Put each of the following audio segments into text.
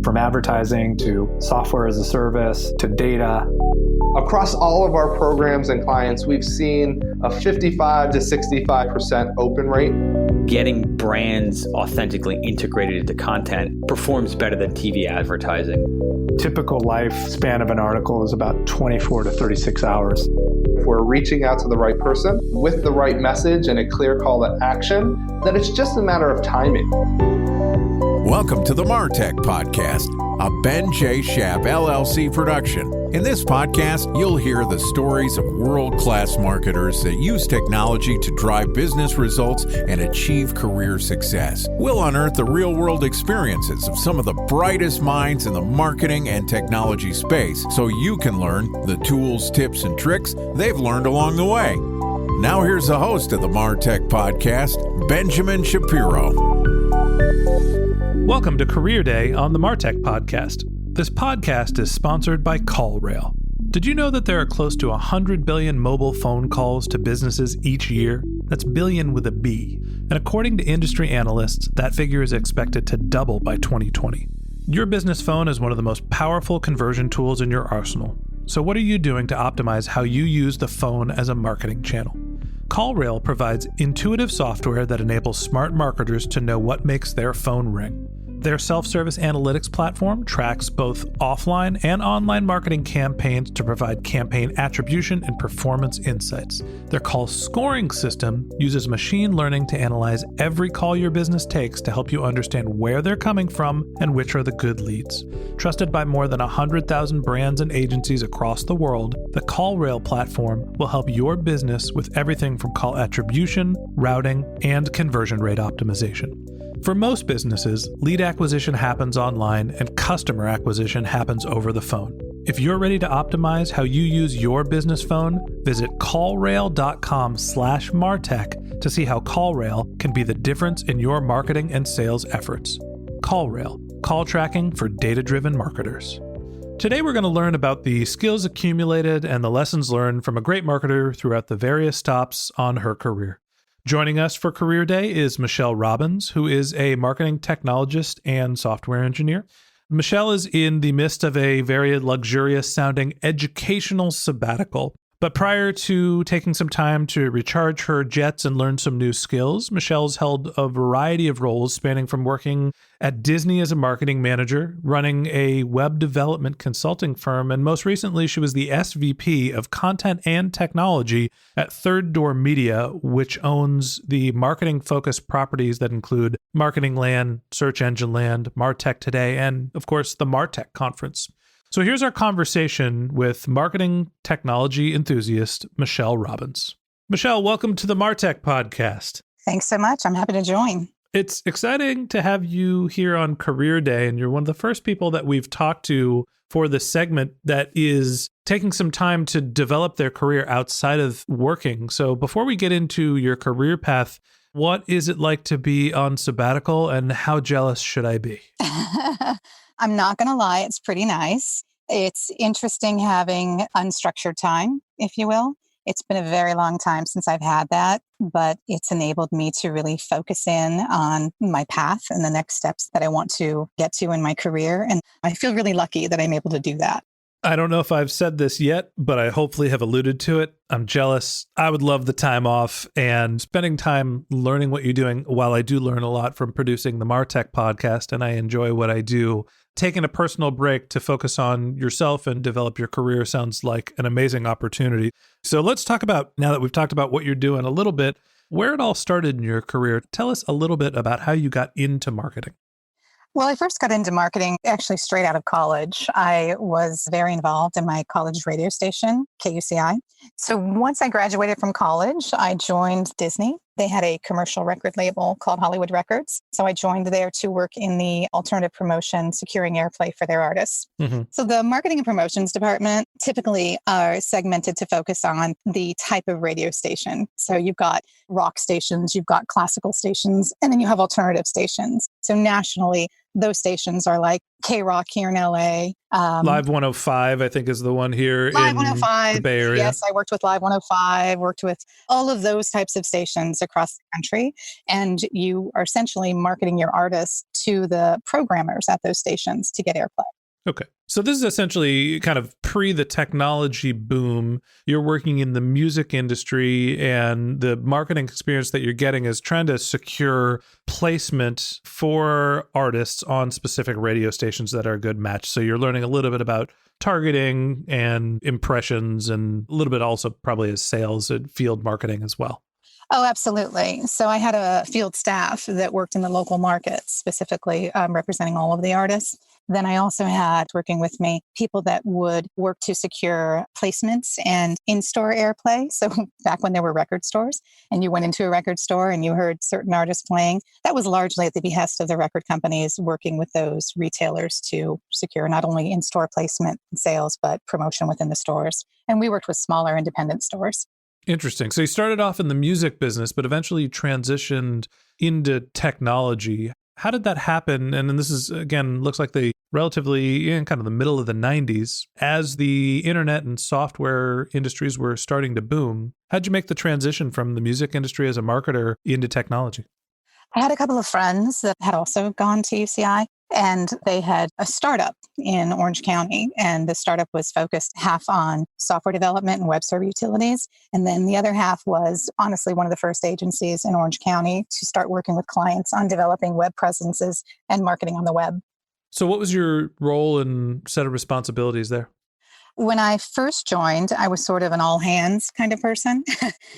From advertising to software as a service to data. Across all of our programs and clients, we've seen a 55 to 65% open rate. Getting brands authentically integrated into content performs better than TV advertising. Typical lifespan of an article is about 24 to 36 hours. If we're reaching out to the right person with the right message and a clear call to action, then it's just a matter of timing. Welcome to the MarTech Podcast, a Ben J. Schaap LLC production. In this podcast, you'll hear the stories of world-class marketers that use technology to drive business results and achieve career success. We'll unearth the real-world experiences of some of the brightest minds in the marketing and technology space so you can learn the tools, tips, and tricks they've learned along the way. Now here's the host of the MarTech Podcast, Benjamin Shapiro. Welcome to Career Day on the MarTech Podcast. This podcast is sponsored by CallRail. Did you know that there are close to 100 billion mobile phone calls to businesses each year? That's billion with a B. And according to industry analysts, that figure is expected to double by 2020. Your business phone is one of the most powerful conversion tools in your arsenal. So what are you doing to optimize how you use the phone as a marketing channel? CallRail provides intuitive software that enables smart marketers to know what makes their phone ring. Their self-service analytics platform tracks both offline and online marketing campaigns to provide campaign attribution and performance insights. Their call scoring system uses machine learning to analyze every call your business takes to help you understand where they're coming from and which are the good leads. Trusted by more than 100,000 brands and agencies across the world, the CallRail platform will help your business with everything from call attribution, routing, and conversion rate optimization. For most businesses, lead acquisition happens online and customer acquisition happens over the phone. If you're ready to optimize how you use your business phone, visit callrail.com/martech to see how CallRail can be the difference in your marketing and sales efforts. CallRail, call tracking for data-driven marketers. Today we're going to learn about the skills accumulated and the lessons learned from a great marketer throughout the various stops on her career. Joining us for Career Day is Michelle Robbins, who is a marketing technologist and software engineer. Michelle is in the midst of a very luxurious-sounding educational sabbatical. But prior to taking some time to recharge her jets and learn some new skills, Michelle's held a variety of roles spanning from working at Disney as a marketing manager, running a web development consulting firm, and most recently she was the SVP of Content and Technology at Third Door Media, which owns the marketing-focused properties that include Marketing Land, Search Engine Land, MarTech Today, and of course the MarTech Conference. So here's our conversation with marketing technology enthusiast, Michelle Robbins. Michelle, welcome to the MarTech Podcast. Thanks so much. I'm happy to join. It's exciting to have you here on Career Day, and you're one of the first people that we've talked to for this segment that is taking some time to develop their career outside of working. So before we get into your career path, what is it like to be on sabbatical, and how jealous should I be? I'm not going to lie, it's pretty nice. It's interesting having unstructured time, if you will. It's been a very long time since I've had that, but it's enabled me to really focus in on my path and the next steps that I want to get to in my career. And I feel really lucky that I'm able to do that. I don't know if I've said this yet, but I hopefully have alluded to it. I'm jealous. I would love the time off and spending time learning what you're doing. While I do learn a lot from producing the MarTech podcast and I enjoy what I do, taking a personal break to focus on yourself and develop your career sounds like an amazing opportunity. So let's talk about, now that we've talked about what you're doing a little bit, where it all started in your career. Tell us a little bit about how you got into marketing. Well, I first got into marketing actually straight out of college. I was very involved in my college radio station, KUCI. So once I graduated from college, I joined Disney. They had a commercial record label called Hollywood Records. So I joined there to work in the alternative promotion, securing airplay for their artists. Mm-hmm. So the marketing and promotions department typically are segmented to focus on the type of radio station. So you've got rock stations, you've got classical stations, and then you have alternative stations. So nationally, Those stations are like K-Rock here in LA. Live 105, I think, is the one here Live in 105. the Bay Area. Yes, I worked with Live 105, worked with all of those types of stations across the country. And you are essentially marketing your artists to the programmers at those stations to get airplay. Okay. So this is essentially kind of pre the technology boom. You're working in the music industry, and the marketing experience that you're getting is trying to secure placement for artists on specific radio stations that are a good match. So you're learning a little bit about targeting and impressions, and a little bit also probably as sales and field marketing as well. Oh, absolutely. So I had a field staff that worked in the local markets, specifically representing all of the artists. Then I also had working with me people that would work to secure placements and in-store airplay. So back when there were record stores and you went into a record store and you heard certain artists playing, that was largely at the behest of the record companies working with those retailers to secure not only in-store placement and sales, but promotion within the stores. And we worked with smaller independent stores. Interesting. So you started off in the music business, but eventually you transitioned into technology. How did that happen? And then this is, again, looks like the relatively in kind of the middle of the 90s, as the internet and software industries were starting to boom. How'd you make the transition from the music industry as a marketer into technology? I had a couple of friends that had also gone to UCI, and they had a startup in Orange County. And the startup was focused half on software development and web server utilities. And then the other half was honestly one of the first agencies in Orange County to start working with clients on developing web presences and marketing on the web. So what was your role and set of responsibilities there? When I first joined, I was sort of an all hands kind of person.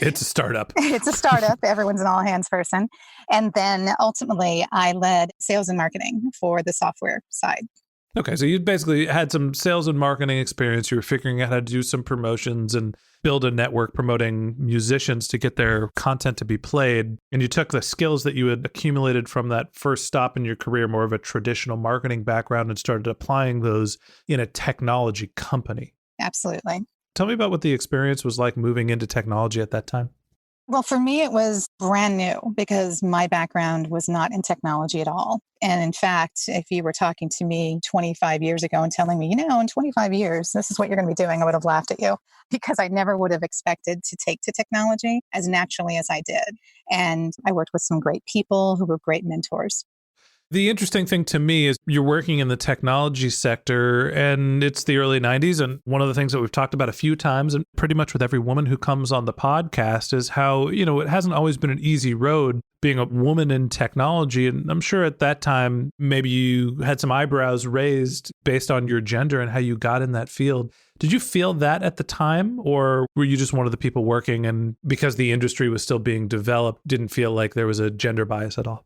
It's a startup. It's a startup. Everyone's an all hands person. And then ultimately, I led sales and marketing for the software side. Okay, so you basically had some sales and marketing experience. You were figuring out how to do some promotions and build a network promoting musicians to get their content to be played. And you took the skills that you had accumulated from that first stop in your career, more of a traditional marketing background, and started applying those in a technology company. Absolutely. Tell me about what the experience was like moving into technology at that time. Well, for me, it was brand new because my background was not in technology at all. And in fact, if you were talking to me 25 years ago and telling me, in 25 years, this is what you're going to be doing, I would have laughed at you because I never would have expected to take to technology as naturally as I did. And I worked with some great people who were great mentors. The interesting thing to me is you're working in the technology sector, and it's the early 90s. And one of the things that we've talked about a few times, and pretty much with every woman who comes on the podcast, is how, it hasn't always been an easy road being a woman in technology. And I'm sure at that time, maybe you had some eyebrows raised based on your gender and how you got in that field. Did you feel that at the time, or were you just one of the people working and because the industry was still being developed, didn't feel like there was a gender bias at all?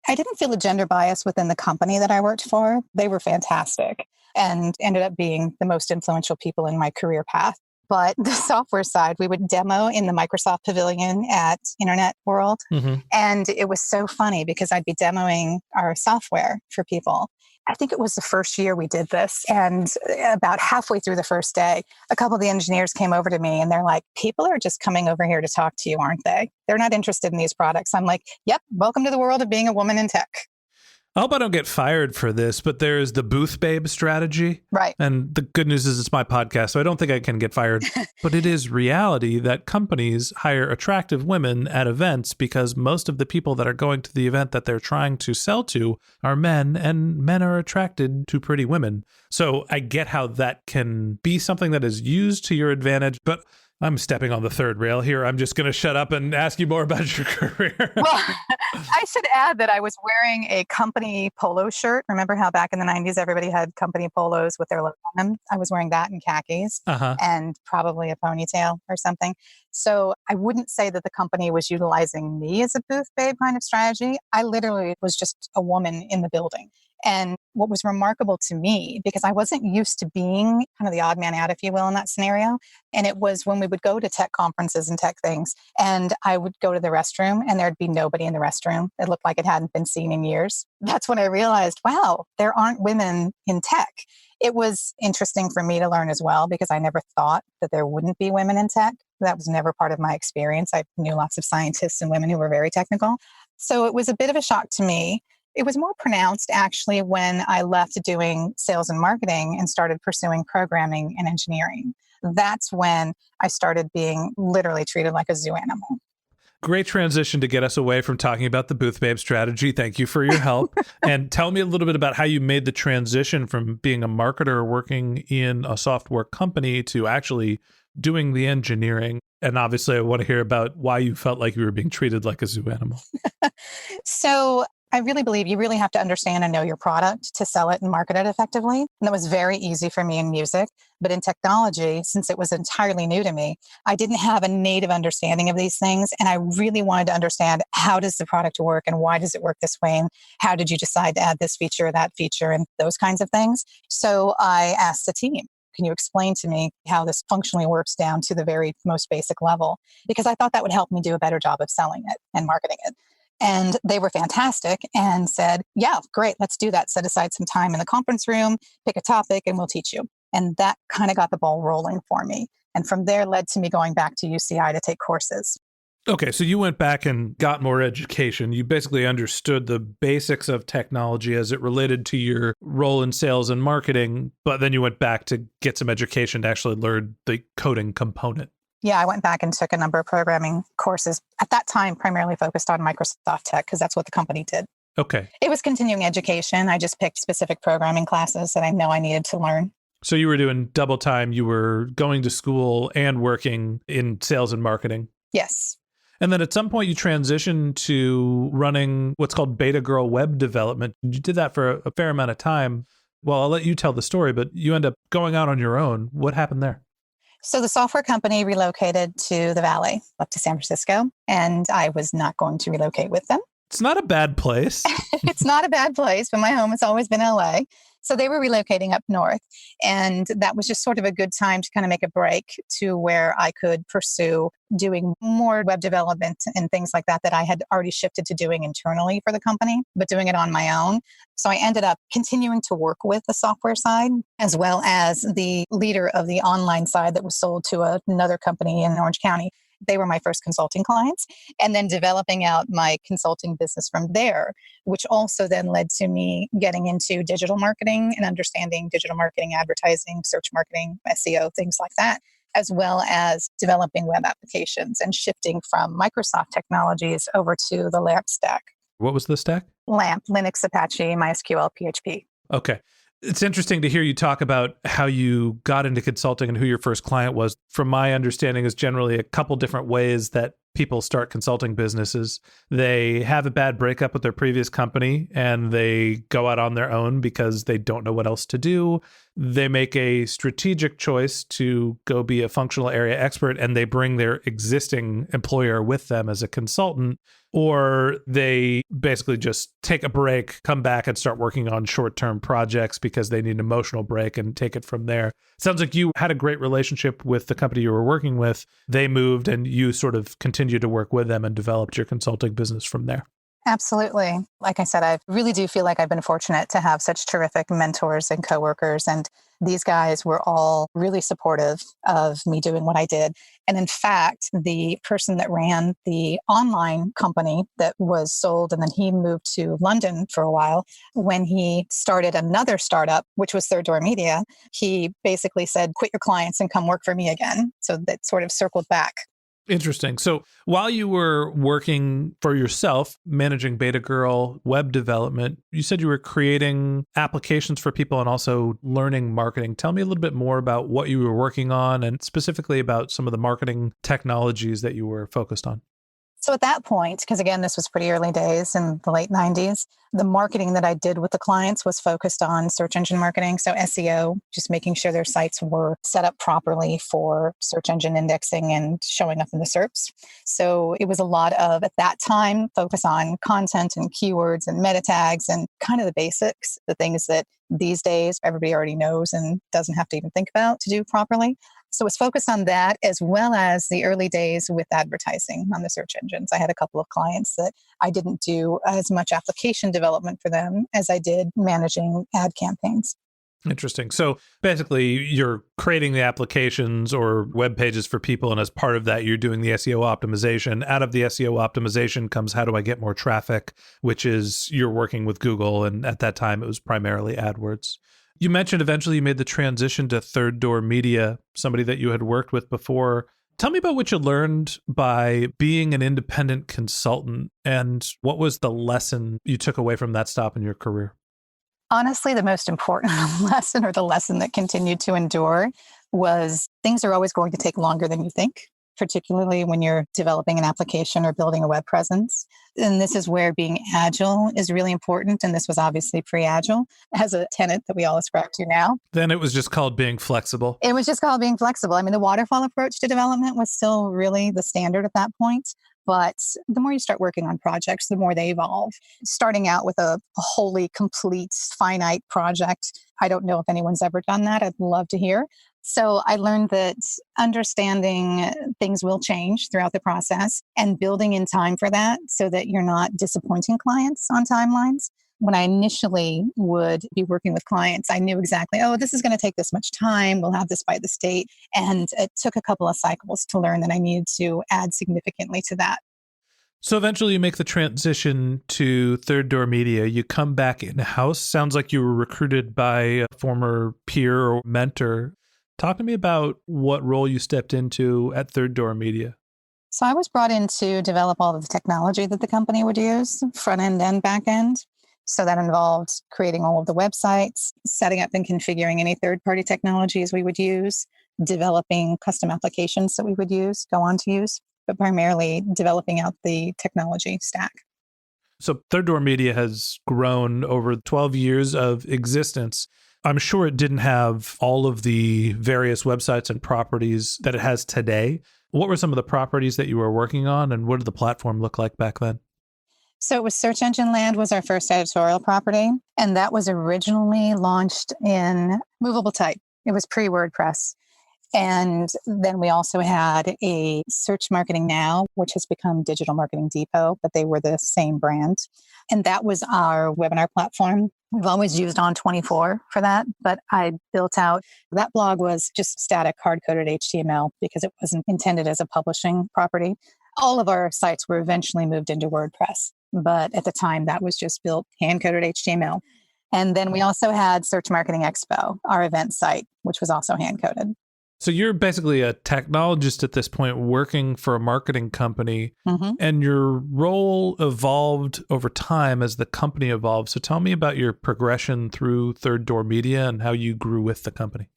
I didn't feel a gender bias within the company that I worked for. They were fantastic and ended up being the most influential people in my career path. But the software side, we would demo in the Microsoft Pavilion at Internet World. Mm-hmm. And it was so funny because I'd be demoing our software for people. I think it was the first year we did this. And about halfway through the first day, a couple of the engineers came over to me and they're like, people are just coming over here to talk to you, aren't they? They're not interested in these products. I'm like, yep, welcome to the world of being a woman in tech. I hope I don't get fired for this, but there's the booth babe strategy. Right. And the good news is it's my podcast, so I don't think I can get fired. But it is reality that companies hire attractive women at events because most of the people that are going to the event that they're trying to sell to are men, and men are attracted to pretty women. So I get how that can be something that is used to your advantage, but I'm stepping on the third rail here. I'm just going to shut up and ask you more about your career. Well, I should add that I was wearing a company polo shirt. Remember how back in the 90s, everybody had company polos with their logo on them? I was wearing that in khakis and probably a ponytail or something. So I wouldn't say that the company was utilizing me as a booth babe kind of strategy. I literally was just a woman in the building. And what was remarkable to me, because I wasn't used to being kind of the odd man out, if you will, in that scenario. And it was when we would go to tech conferences and tech things, and I would go to the restroom and there'd be nobody in the restroom. It looked like it hadn't been seen in years. That's when I realized, wow, there aren't women in tech. It was interesting for me to learn as well, because I never thought that there wouldn't be women in tech. That was never part of my experience. I knew lots of scientists and women who were very technical. So it was a bit of a shock to me. It was more pronounced actually when I left doing sales and marketing and started pursuing programming and engineering. That's when I started being literally treated like a zoo animal. Great transition to get us away from talking about the Booth Babe strategy. Thank you for your help. And tell me a little bit about how you made the transition from being a marketer working in a software company to actually doing the engineering. And obviously, I want to hear about why you felt like you were being treated like a zoo animal. So I really believe you really have to understand and know your product to sell it and market it effectively. And that was very easy for me in music. But in technology, since it was entirely new to me, I didn't have a native understanding of these things. And I really wanted to understand, how does the product work and why does it work this way? And how did you decide to add this feature, that feature, and those kinds of things? So I asked the team, can you explain to me how this functionally works down to the very most basic level? Because I thought that would help me do a better job of selling it and marketing it. And they were fantastic and said, yeah, great, let's do that. Set aside some time in the conference room, pick a topic, and we'll teach you. And that kind of got the ball rolling for me. And from there led to me going back to UCI to take courses. Okay, so you went back and got more education. You basically understood the basics of technology as it related to your role in sales and marketing, but then you went back to get some education to actually learn the coding component. Yeah, I went back and took a number of programming courses. At that time, primarily focused on Microsoft Tech, because that's what the company did. Okay. It was continuing education. I just picked specific programming classes that I know I needed to learn. So you were doing double time. You were going to school and working in sales and marketing. Yes. And then at some point you transitioned to running what's called Beta Girl web development. You did that for a fair amount of time. Well, I'll let you tell the story, but you end up going out on your own. What happened there? So the software company relocated to the Valley, up to San Francisco, and I was not going to relocate with them. It's not a bad place. It's not a bad place, but my home has always been LA. So they were relocating up north. And that was just sort of a good time to kind of make a break to where I could pursue doing more web development and things like that I had already shifted to doing internally for the company, but doing it on my own. So I ended up continuing to work with the software side, as well as the leader of the online side that was sold to another company in Orange County. They were my first consulting clients, and then developing out my consulting business from there, which also then led to me getting into digital marketing and understanding digital marketing, advertising, search marketing, SEO, things like that, as well as developing web applications and shifting from Microsoft technologies over to the LAMP stack. What was the stack? LAMP, Linux, Apache, MySQL, PHP. Okay. It's interesting to hear you talk about how you got into consulting and who your first client was. From my understanding, is generally a couple different ways that people start consulting businesses. They have a bad breakup with their previous company and they go out on their own because they don't know what else to do. They make a strategic choice to go be a functional area expert and they bring their existing employer with them as a consultant, or they basically just take a break, come back and start working on short-term projects because they need an emotional break and take it from there. Sounds like you had a great relationship with the company you were working with. They moved and you sort of continued to work with them and developed your consulting business from there. Absolutely. Like I said, I really do feel like I've been fortunate to have such terrific mentors and coworkers. And these guys were all really supportive of me doing what I did. And in fact, the person that ran the online company that was sold, and then he moved to London for a while, when he started another startup, which was Third Door Media, he basically said, quit your clients and come work for me again. So that sort of circled back. Interesting. So while you were working for yourself, managing Beta Girl web development, you said you were creating applications for people and also learning marketing. Tell me a little bit more about what you were working on and specifically about some of the marketing technologies that you were focused on. So at that point, because again, this was pretty early days in the late 90s, the marketing that I did with the clients was focused on search engine marketing. So SEO, just making sure their sites were set up properly for search engine indexing and showing up in the SERPs. So it was a lot of, at that time, focus on content and keywords and meta tags and kind of the basics, the things that these days everybody already knows and doesn't have to even think about to do properly. So it's focused on that, as well as the early days with advertising on the search engines. I had a couple of clients that I didn't do as much application development for them as I did managing ad campaigns. Interesting. So basically, you're creating the applications or web pages for people. And as part of that, you're doing the SEO optimization. Out of the SEO optimization comes how do I get more traffic, which is you're working with Google. And at that time, it was primarily AdWords. You mentioned eventually you made the transition to Third Door Media, somebody that you had worked with before. Tell me about what you learned by being an independent consultant and what was the lesson you took away from that stop in your career? Honestly, the most important lesson, or the lesson that continued to endure, was things are always going to take longer than you think, particularly when you're developing an application or building a web presence. And this is where being agile is really important. And this was obviously pre-agile as a tenet that we all ascribe to now. Then it was just called being flexible. It was just called being flexible. I mean, the waterfall approach to development was still really the standard at that point. But the more you start working on projects, the more they evolve. Starting out with a wholly complete, finite project, I don't know if anyone's ever done that. I'd love to hear. So I learned that understanding things will change throughout the process and building in time for that so that you're not disappointing clients on timelines. When I initially would be working with clients, I knew exactly, this is going to take this much time. We'll have this by this date. And it took a couple of cycles to learn that I needed to add significantly to that. So eventually you make the transition to Third Door Media. You come back in-house. Sounds like you were recruited by a former peer or mentor. Talk to me about what role you stepped into at Third Door Media. So I was brought in to develop all of the technology that the company would use, front end and back end. So that involved creating all of the websites, setting up and configuring any third-party technologies we would use, developing custom applications that we would go on to use, but primarily developing out the technology stack. So Third Door Media has grown over 12 years of existence. I'm sure it didn't have all of the various websites and properties that it has today. What were some of the properties that you were working on, and what did the platform look like back then? So it was Search Engine Land was our first editorial property, and that was originally launched in movable type. It was pre-WordPress. And then we also had a Search Marketing Now, which has become Digital Marketing Depot, but they were the same brand. And that was our webinar platform. We've always used On24 for that, but I built out, that blog was just static hard-coded HTML because it wasn't intended as a publishing property. All of our sites were eventually moved into WordPress, but at the time that was just built hand-coded HTML. And then we also had Search Marketing Expo, our event site, which was also hand-coded. So you're basically a technologist at this point working for a marketing company, and your role evolved over time as the company evolved. So tell me about your progression through Third Door Media and how you grew with the company.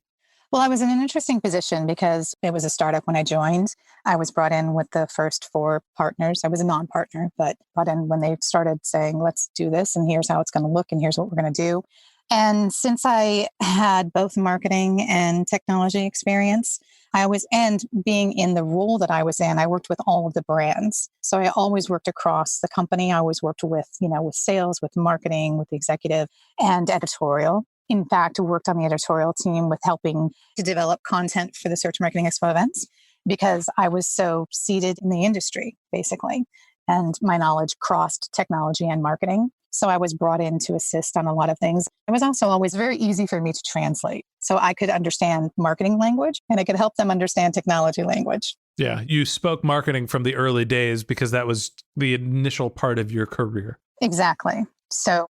Well, I was in an interesting position because it was a startup when I joined. I was brought in with the first 4 partners. I was a non-partner, but brought in when they started saying, let's do this, and here's how it's going to look, and here's what we're going to do. And since I had both marketing and technology experience, and being in the role that I was in, I worked with all of the brands. So I always worked across the company. I always worked with sales, with marketing, with the executive and editorial. In fact, worked on the editorial team with helping to develop content for the Search Marketing Expo events because I was so seated in the industry, basically. And my knowledge crossed technology and marketing. So I was brought in to assist on a lot of things. It was also always very easy for me to translate. So I could understand marketing language and I could help them understand technology language. Yeah, you spoke marketing from the early days because that was the initial part of your career. Exactly. So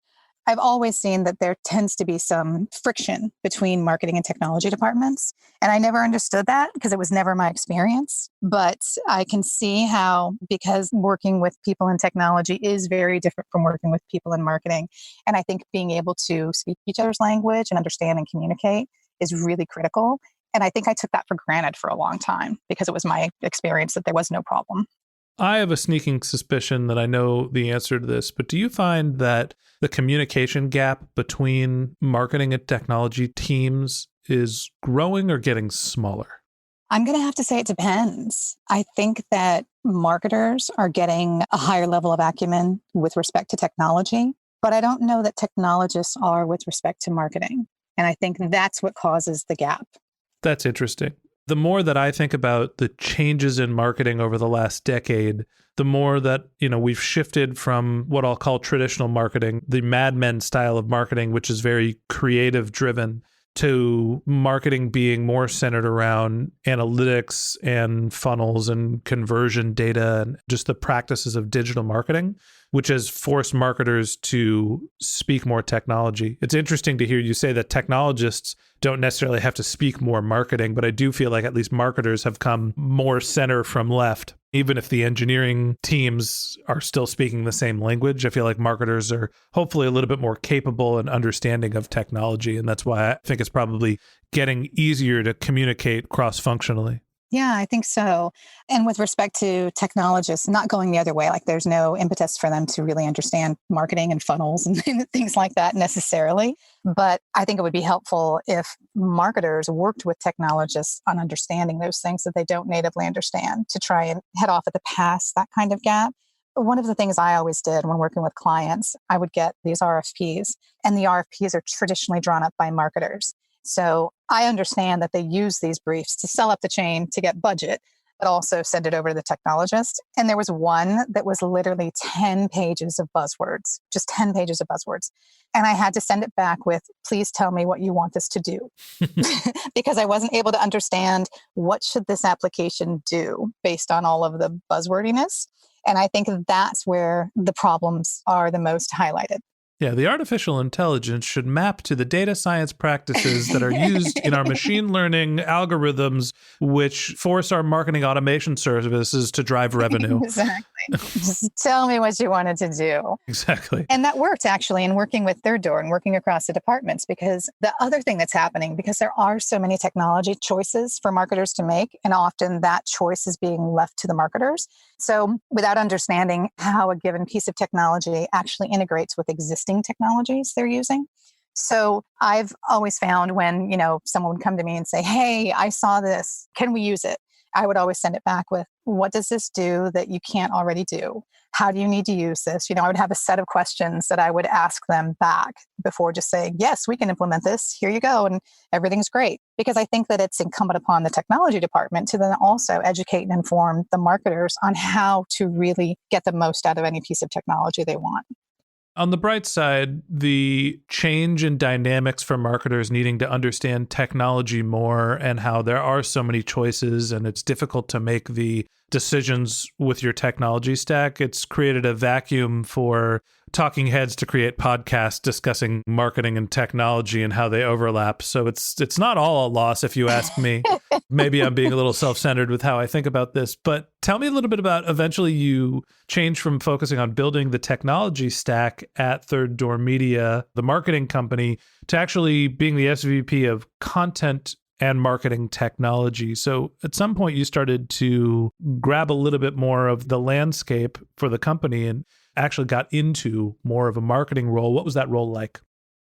I've always seen that there tends to be some friction between marketing and technology departments. And I never understood that because it was never my experience. But I can see how, because working with people in technology is very different from working with people in marketing. And I think being able to speak each other's language and understand and communicate is really critical. And I think I took that for granted for a long time because it was my experience that there was no problem. I have a sneaking suspicion that I know the answer to this, but do you find that the communication gap between marketing and technology teams is growing or getting smaller? I'm going to have to say it depends. I think that marketers are getting a higher level of acumen with respect to technology, but I don't know that technologists are with respect to marketing. And I think that's what causes the gap. That's interesting. The more that I think about the changes in marketing over the last decade, the more that, we've shifted from what I'll call traditional marketing, the Mad Men style of marketing, which is very creative driven, to marketing being more centered around analytics and funnels and conversion data and just the practices of digital marketing, which has forced marketers to speak more technology. It's interesting to hear you say that technologists don't necessarily have to speak more marketing, but I do feel like at least marketers have come more center from left. Even if the engineering teams are still speaking the same language, I feel like marketers are hopefully a little bit more capable and understanding of technology. And that's why I think it's probably getting easier to communicate cross-functionally. Yeah, I think so. And with respect to technologists, not going the other way, like there's no impetus for them to really understand marketing and funnels and things like that necessarily. But I think it would be helpful if marketers worked with technologists on understanding those things that they don't natively understand to try and head off at the pass, that kind of gap. One of the things I always did when working with clients, I would get these RFPs, and the RFPs are traditionally drawn up by marketers. So I understand that they use these briefs to sell up the chain to get budget, but also send it over to the technologist. And there was one that was literally 10 pages of buzzwords, just 10 pages of buzzwords. And I had to send it back with, please tell me what you want this to do. Because I wasn't able to understand what should this application do based on all of the buzzwordiness. And I think that's where the problems are the most highlighted. Yeah, the artificial intelligence should map to the data science practices that are used in our machine learning algorithms, which force our marketing automation services to drive revenue. Exactly. Just tell me what you wanted to do. Exactly. And that worked actually in working with Third Door and working across the departments, because the other thing that's happening, because there are so many technology choices for marketers to make, and often that choice is being left to the marketers. So without understanding how a given piece of technology actually integrates with existing technologies they're using. So I've always found when, someone would come to me and say, hey, I saw this, can we use it? I would always send it back with, what does this do that you can't already do? How do you need to use this? I would have a set of questions that I would ask them back before just saying, yes, we can implement this. Here you go. And everything's great. Because I think that it's incumbent upon the technology department to then also educate and inform the marketers on how to really get the most out of any piece of technology they want. On the bright side, the change in dynamics for marketers needing to understand technology more and how there are so many choices and it's difficult to make the decisions with your technology stack, it's created a vacuum for talking heads to create podcasts discussing marketing and technology and how they overlap. So it's not all a loss if you ask me. Maybe I'm being a little self-centered with how I think about this, but tell me a little bit about eventually you changed from focusing on building the technology stack at Third Door Media, the marketing company, to actually being the SVP of content and marketing technology. So at some point you started to grab a little bit more of the landscape for the company and actually got into more of a marketing role. What was that role like?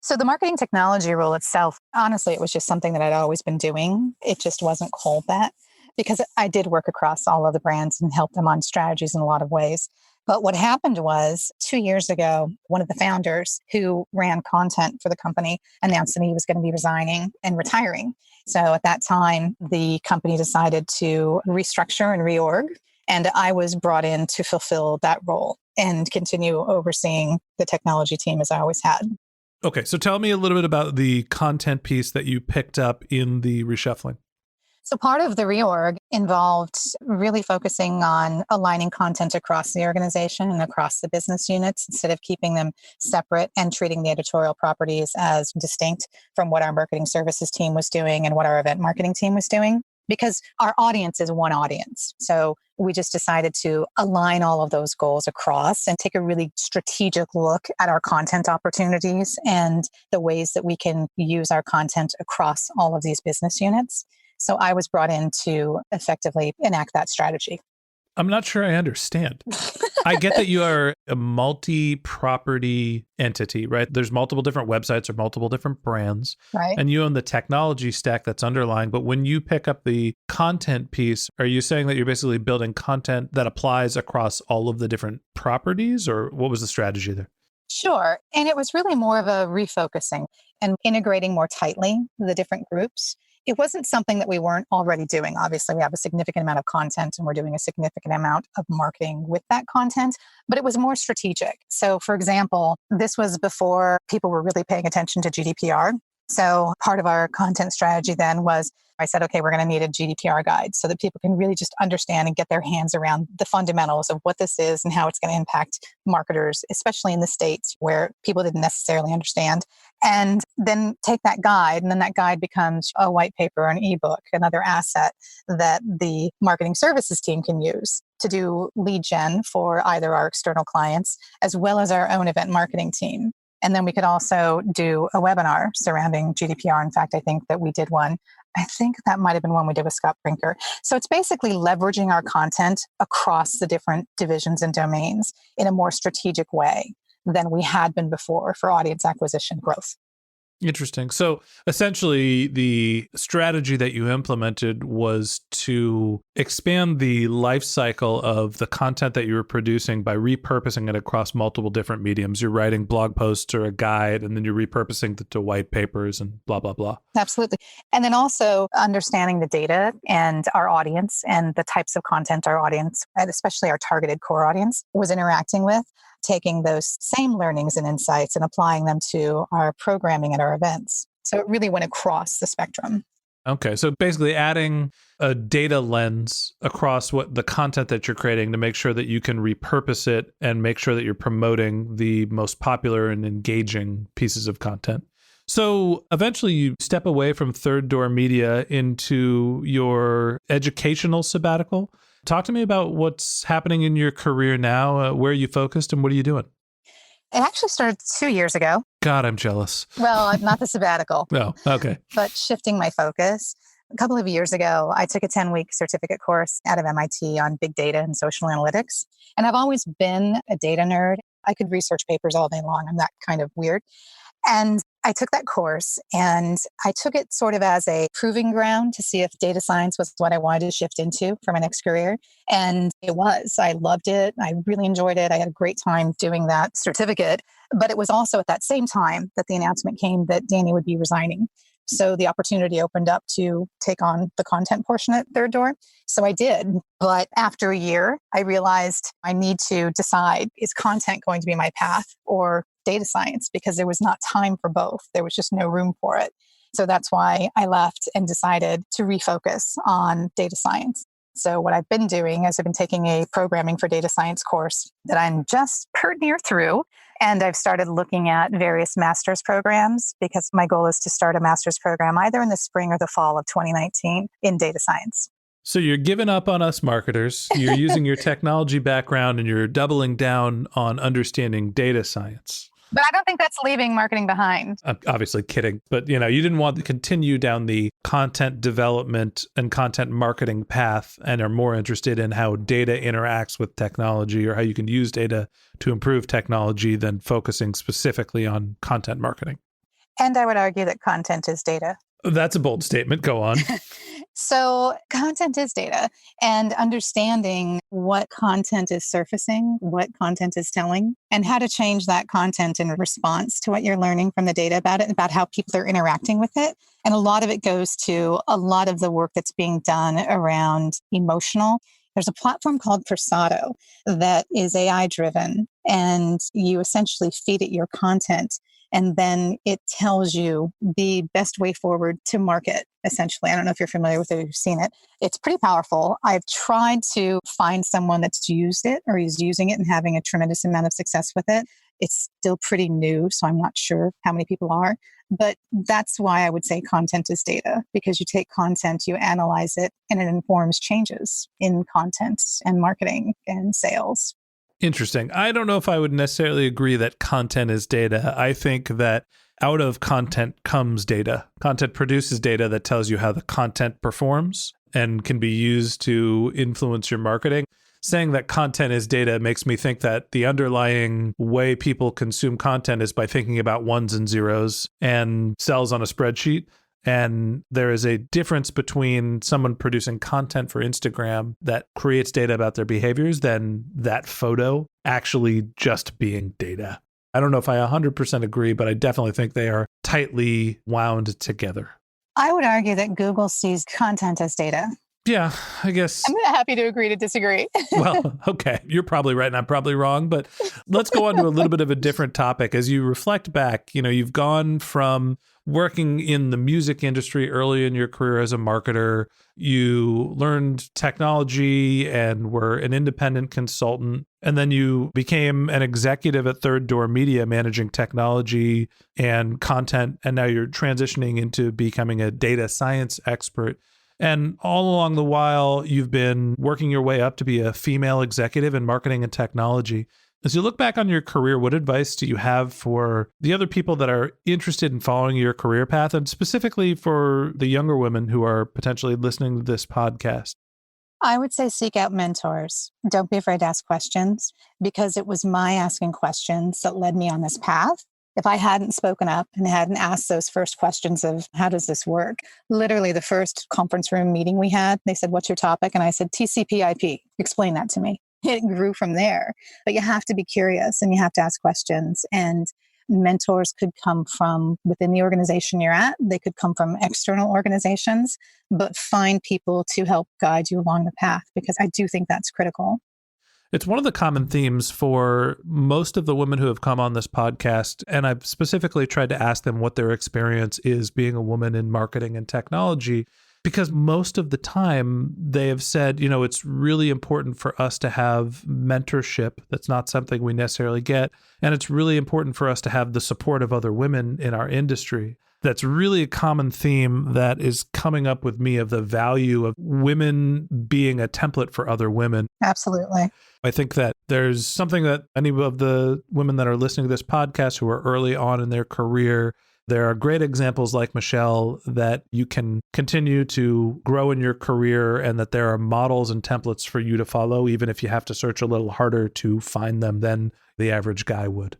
So the marketing technology role itself, honestly, it was just something that I'd always been doing. It just wasn't called that because I did work across all of the brands and help them on strategies in a lot of ways. But what happened was 2 years ago, one of the founders who ran content for the company announced that he was going to be resigning and retiring. So at that time, the company decided to restructure and reorg. And I was brought in to fulfill that role and continue overseeing the technology team as I always had. Okay, so tell me a little bit about the content piece that you picked up in the reshuffling. So part of the reorg involved really focusing on aligning content across the organization and across the business units instead of keeping them separate and treating the editorial properties as distinct from what our marketing services team was doing and what our event marketing team was doing. Because our audience is one audience. So we just decided to align all of those goals across and take a really strategic look at our content opportunities and the ways that we can use our content across all of these business units. So I was brought in to effectively enact that strategy. I'm not sure I understand. I get that you are a multi-property entity, right? There's multiple different websites or multiple different brands, right? And you own the technology stack that's underlying. But when you pick up the content piece, are you saying that you're basically building content that applies across all of the different properties, or what was the strategy there? Sure. And it was really more of a refocusing and integrating more tightly the different groups. It wasn't something that we weren't already doing. Obviously, we have a significant amount of content and we're doing a significant amount of marketing with that content, but it was more strategic. So for example, this was before people were really paying attention to GDPR. So part of our content strategy then was I said, okay, we're going to need a GDPR guide so that people can really just understand and get their hands around the fundamentals of what this is and how it's going to impact marketers, especially in the States where people didn't necessarily understand. And then take that guide, and then that guide becomes a white paper or an ebook, another asset that the marketing services team can use to do lead gen for either our external clients as well as our own event marketing team. And then we could also do a webinar surrounding GDPR. In fact, I think that we did one. I think that might have been one we did with Scott Brinker. So it's basically leveraging our content across the different divisions and domains in a more strategic way than we had been before for audience acquisition growth. Interesting. So essentially, the strategy that you implemented was to expand the life cycle of the content that you were producing by repurposing it across multiple different mediums. You're writing blog posts or a guide, and then you're repurposing it to white papers and blah, blah, blah. Absolutely. And then also understanding the data and our audience and the types of content our audience, and especially our targeted core audience, was interacting with. Taking those same learnings and insights and applying them to our programming at our events. So it really went across the spectrum. Okay. So basically adding a data lens across what the content that you're creating to make sure that you can repurpose it and make sure that you're promoting the most popular and engaging pieces of content. So eventually you step away from Third Door Media into your educational sabbatical. Talk to me about what's happening in your career now. Where are you focused and what are you doing? It actually started 2 years ago. God, I'm jealous. Well, not the sabbatical. No, okay. But shifting my focus. A couple of years ago, I took a 10-week certificate course out of MIT on big data and social analytics. And I've always been a data nerd. I could research papers all day long. I'm that kind of weird. And I took that course and I took it sort of as a proving ground to see if data science was what I wanted to shift into for my next career. And it was. I loved it. I really enjoyed it. I had a great time doing that certificate. But it was also at that same time that the announcement came that Danny would be resigning. So the opportunity opened up to take on the content portion at Third Door. So I did. But after a year, I realized I need to decide, is content going to be my path or data science? Because there was not time for both. There was just no room for it. So that's why I left and decided to refocus on data science. So what I've been doing is I've been taking a programming for data science course that I'm just pretty near through. And I've started looking at various master's programs because my goal is to start a master's program either in the spring or the fall of 2019 in data science. So you're giving up on us marketers. You're using your technology background and you're doubling down on understanding data science. But I don't think that's leaving marketing behind. I'm obviously kidding, but you didn't want to continue down the content development and content marketing path and are more interested in how data interacts with technology or how you can use data to improve technology than focusing specifically on content marketing. And I would argue that content is data. That's a bold statement. Go on. So content is data, and understanding what content is surfacing, what content is telling, and how to change that content in response to what you're learning from the data about it, about how people are interacting with it. And a lot of it goes to a lot of the work that's being done around emotional. There's a platform called Persado that is AI driven, and you essentially feed it your content. And then it tells you the best way forward to market, essentially. I don't know if you're familiar with it or you've seen it. It's pretty powerful. I've tried to find someone that's used it or is using it and having a tremendous amount of success with it. It's still pretty new, so I'm not sure how many people are. But that's why I would say content is data, because you take content, you analyze it, and it informs changes in content and marketing and sales. Interesting. I don't know if I would necessarily agree that content is data. I think that out of content comes data. Content produces data that tells you how the content performs and can be used to influence your marketing. Saying that content is data makes me think that the underlying way people consume content is by thinking about ones and zeros and cells on a spreadsheet. And there is a difference between someone producing content for Instagram that creates data about their behaviors than that photo actually just being data. I don't know if I 100% agree, but I definitely think they are tightly wound together. I would argue that Google sees content as data. Yeah, I guess. I'm happy to agree to disagree. Well, okay. You're probably right and I'm probably wrong, but let's go on to a little bit of a different topic. As you reflect back, you've gone from working in the music industry early in your career as a marketer. You learned technology and were an independent consultant. And then you became an executive at Third Door Media, managing technology and content. And now you're transitioning into becoming a data science expert. And all along the while, you've been working your way up to be a female executive in marketing and technology. As you look back on your career, what advice do you have for the other people that are interested in following your career path, and specifically for the younger women who are potentially listening to this podcast? I would say seek out mentors. Don't be afraid to ask questions, because it was my asking questions that led me on this path. If I hadn't spoken up and hadn't asked those first questions of how does this work, literally the first conference room meeting we had, they said, what's your topic? And I said, TCP/IP. Explain that to me. It grew from there. But you have to be curious and you have to ask questions. And mentors could come from within the organization you're at. They could come from external organizations, but find people to help guide you along the path, because I do think that's critical. It's one of the common themes for most of the women who have come on this podcast, and I've specifically tried to ask them what their experience is being a woman in marketing and technology, because most of the time they have said, it's really important for us to have mentorship. That's not something we necessarily get. And it's really important for us to have the support of other women in our industry. That's really a common theme that is coming up with me, of the value of women being a template for other women. Absolutely. I think that there's something that any of the women that are listening to this podcast who are early on in their career, there are great examples like Michelle that you can continue to grow in your career, and that there are models and templates for you to follow, even if you have to search a little harder to find them than the average guy would.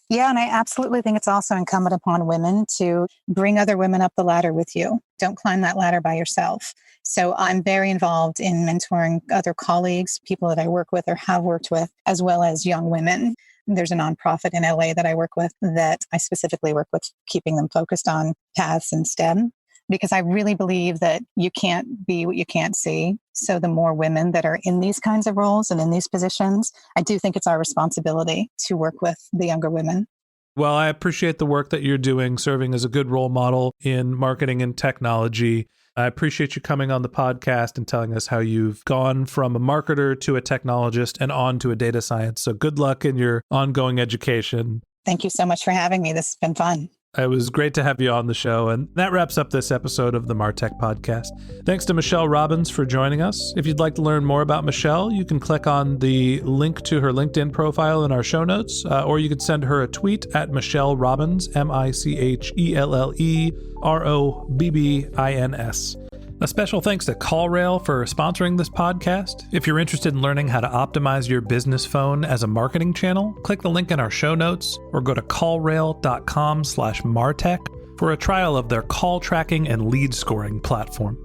Yeah, and I absolutely think it's also incumbent upon women to bring other women up the ladder with you. Don't climb that ladder by yourself. So I'm very involved in mentoring other colleagues, people that I work with or have worked with, as well as young women. There's a nonprofit in LA that I work with that I specifically work with, keeping them focused on paths in STEM, because I really believe that you can't be what you can't see. So the more women that are in these kinds of roles and in these positions, I do think it's our responsibility to work with the younger women. Well, I appreciate the work that you're doing, serving as a good role model in marketing and technology. I appreciate you coming on the podcast and telling us how you've gone from a marketer to a technologist and on to a data science. So good luck in your ongoing education. Thank you so much for having me. This has been fun. It was great to have you on the show. And that wraps up this episode of the MarTech podcast. Thanks to Michelle Robbins for joining us. If you'd like to learn more about Michelle, you can click on the link to her LinkedIn profile in our show notes, or you can send her a tweet at Michelle Robbins, MichelleRobbins. A special thanks to CallRail for sponsoring this podcast. If you're interested in learning how to optimize your business phone as a marketing channel, click the link in our show notes or go to callrail.com/MarTech for a trial of their call tracking and lead scoring platform.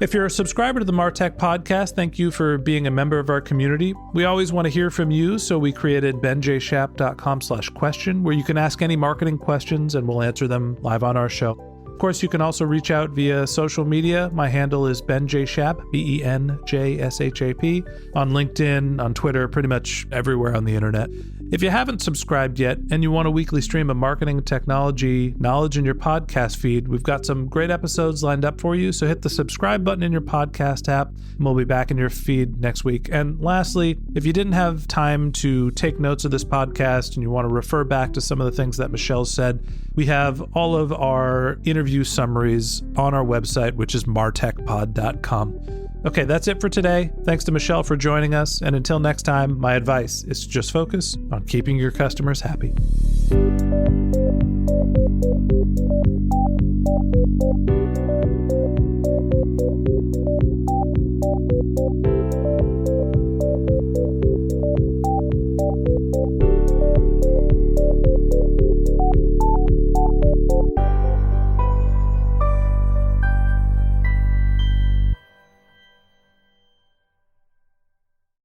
If you're a subscriber to the MarTech podcast, thank you for being a member of our community. We always want to hear from you, so we created benjshap.com/question, where you can ask any marketing questions and we'll answer them live on our show. Of course, you can also reach out via social media. My handle is benjshap, BenJshap, on LinkedIn, on Twitter, pretty much everywhere on the internet. If you haven't subscribed yet and you want a weekly stream of marketing and technology knowledge in your podcast feed, we've got some great episodes lined up for you. So hit the subscribe button in your podcast app, and we'll be back in your feed next week. And lastly, if you didn't have time to take notes of this podcast and you want to refer back to some of the things that Michelle said, we have all of our interview summaries on our website, which is martechpod.com. Okay, that's it for today. Thanks to Michelle for joining us. And until next time, my advice is to just focus on keeping your customers happy.